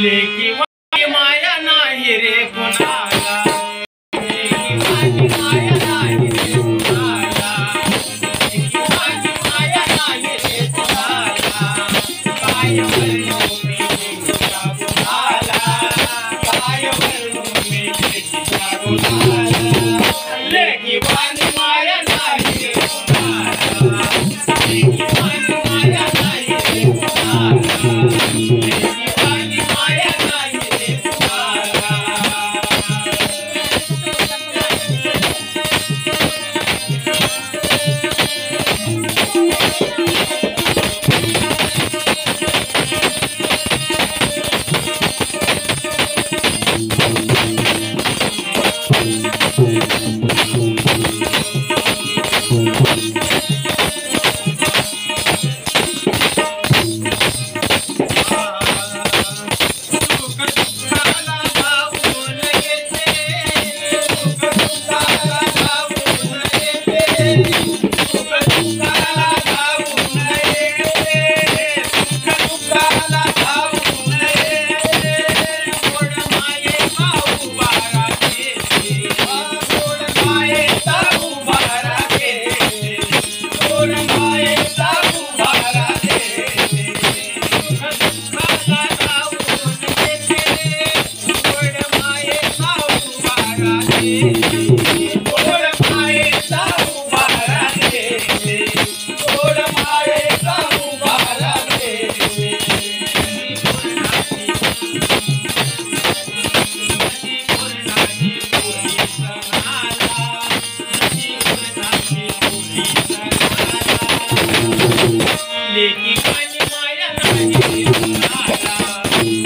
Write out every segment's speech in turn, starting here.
लेकी वाणी माया नाही रे कुणाला, लेकी वाणी माया नाही रे कुणाला, लेकी वाणी माया नाही रे कुणाला, काय वर्णू मी लेकीच्या गुणाला, काय वर्णू मी लेकीच्या गुणाला, लेकी वाणी माया नाही रे कुणाला, लेकी वाणी माया नाही रे कुणाला, लेकी वाणी माया नाही रे कुणाला. लेकी वाणी माया नाही रे कुणाला,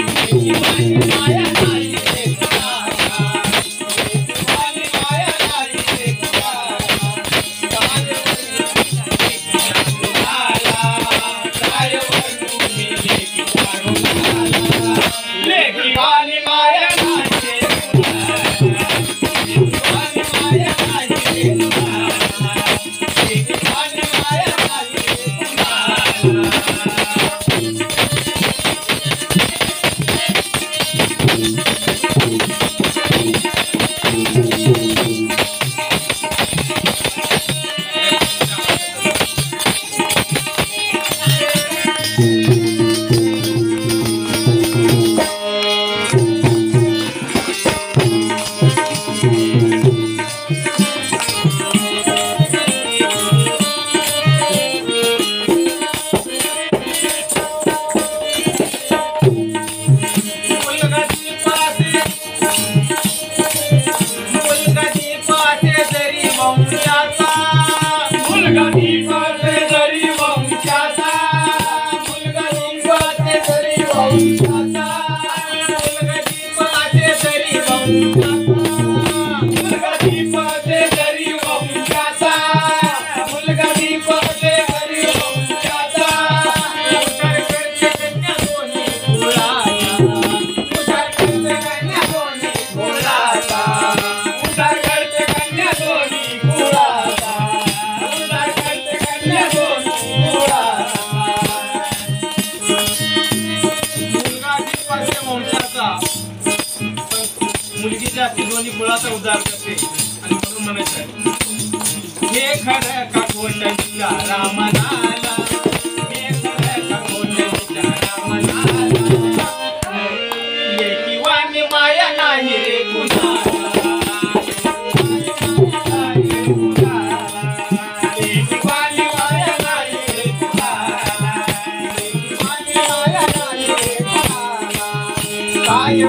लेकी वाणी माया नाही रे कुणाला, लेकी वाणी माया नाही रे कुणाला, काय वर्णू मी लेकीच्या गुणाला, लेकी वाणी माया नाही रे कुणाला, लेकी वाणी माया नाही रे कुणाला, लेकी वाणी माया नाही रे कुणाला. मुलगा दीपाचे जरी वंशाचा, मुलगा दीपाचे जरी वंशाचा, मुलगा दीपाचे जरी वंशाचा, मुलगा दीपाचे जरी वंशाचा, मुलगा दीपाचे जरी वंशाचा, उद्धार करते कन्या दोन्ही कुळाचा, उद्धार करते कन्या दोन्ही कुळाचा, उद्धार करते कन्या दोन्ही कुळाचा, उद्धार करते कन्या दोन्ही कुळाचा. मुलगा दीपाचे वंशाचा, मुलगी जास्ती दोन्ही कुळाचा उद्धार करते आणि म्हणून म्हणायचं आहे, हे खरं का खोटं रामनाला, हे खरं का खोटं रामनाला, लेकी वाणी माया नाही रे कुणाला, लेकी वाणी माया नाही रे कुणाला, लेकी वाणी माया नाही रे कुणाला, काय